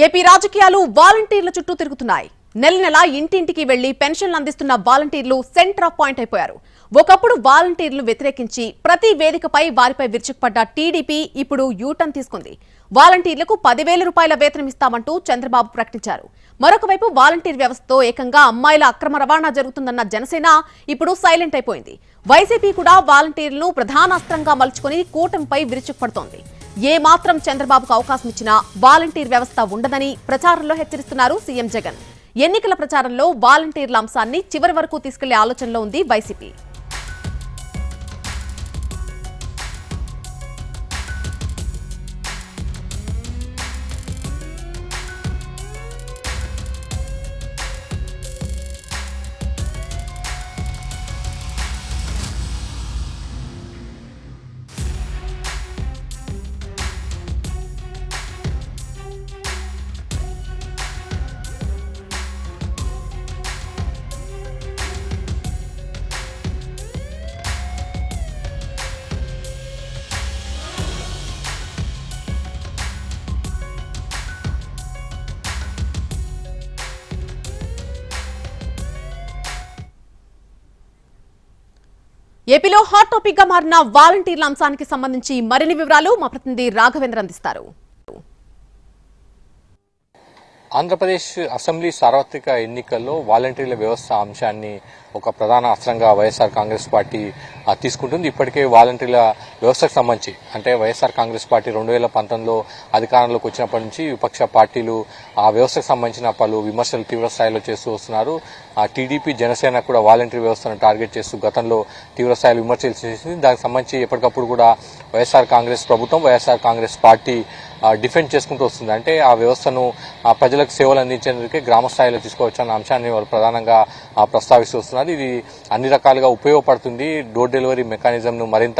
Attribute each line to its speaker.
Speaker 1: AP రాజకీయాలు వాలంటీర్ల చుట్టూ తిరుగుతున్నాయి. నెల నెల ఇంటింటికి వెళ్లి పెన్షన్లు అందిస్తున్న వాలంటీర్లు సెంటర్ ఆఫ్ పాయింట్ అయిపోయారు. ఒకప్పుడు వాలంటీర్లు వ్యతిరేకించి ప్రతి వేదికపై వారిపై విరుచుకుపడ్డ టీడీపీ ఇప్పుడు యూటర్న్ తీసుకుంది. వాలంటీర్లకు 10,000 రూపాయల వేతనం ఇస్తామంటూ చంద్రబాబు ప్రకటించారు. మరొక వైపు వాలంటీర్ వ్యవస్థతో ఏకంగా అమ్మాయిల అక్రమ రవాణా జరుగుతుందన్న జనసేన ఇప్పుడు సైలెంట్ అయిపోయింది. వైసీపీ కూడా వాలంటీర్లను ప్రధాన అస్త్రంగా మలుచుకుని కూటమిపై విరుచుకుపడుతోంది. ఏ మాత్రం చంద్రబాబుకు అవకాశం ఇచ్చినా వాలంటీర్ వ్యవస్థ ఉండదని ప్రచారంలో హెచ్చరిస్తున్నారు సీఎం జగన్. ఎన్నికల ప్రచారంలో వాలంటీర్ల అంశాన్ని చివరి వరకు తీసుకెళ్లే ఆలోచనలో ఉంది వైసీపీ. ఏపీలో హాట్ టాపిక్ గా మారిన వాలంటీర్ల అంశానికి సంబంధించి మరిన్ని వివరాలు మా ప్రతినిధి రాఘవేంద్ర అందిస్తారు.
Speaker 2: ఆంధ్రప్రదేశ్ అసెంబ్లీ సార్వత్రిక ఎన్నికల్లో వాలంటీర్ల వ్యవస్థ అంశాన్ని ఒక ప్రధాన అస్త్రంగా వైఎస్ఆర్ కాంగ్రెస్ పార్టీ తీసుకుంటుంది. ఇప్పటికే వాలంటీర్ల వ్యవస్థకు సంబంధించి అంటే వైఎస్ఆర్ కాంగ్రెస్ పార్టీ 2019లో అధికారంలోకి వచ్చినప్పటి నుంచి విపక్ష పార్టీలు ఆ వ్యవస్థకు సంబంధించిన పలు విమర్శలు తీవ్ర స్థాయిలో చేస్తూ వస్తున్నారు. టీడీపీ జనసేన కూడా వాలంటీర్ వ్యవస్థను టార్గెట్ చేస్తూ గతంలో తీవ్ర స్థాయిలో విమర్శలు చేసింది. దానికి సంబంధించి ఎప్పటికప్పుడు కూడా వైఎస్ఆర్ కాంగ్రెస్ ప్రభుత్వం వైఎస్ఆర్ కాంగ్రెస్ పార్టీ డిఫెండ్ చేసుకుంటూ వస్తుంది. అంటే ఆ వ్యవస్థను ప్రజలకు సేవలు అందించేందుకే గ్రామ స్థాయిలో తీసుకోవచ్చన్న అంశాన్ని వాళ్ళు ప్రధానంగా ప్రస్తావిస్తూ వస్తున్నారు. ఇది అన్ని రకాలుగా ఉపయోగపడుతుంది. డోర్ డెలివరీ మెకానిజంను మరింత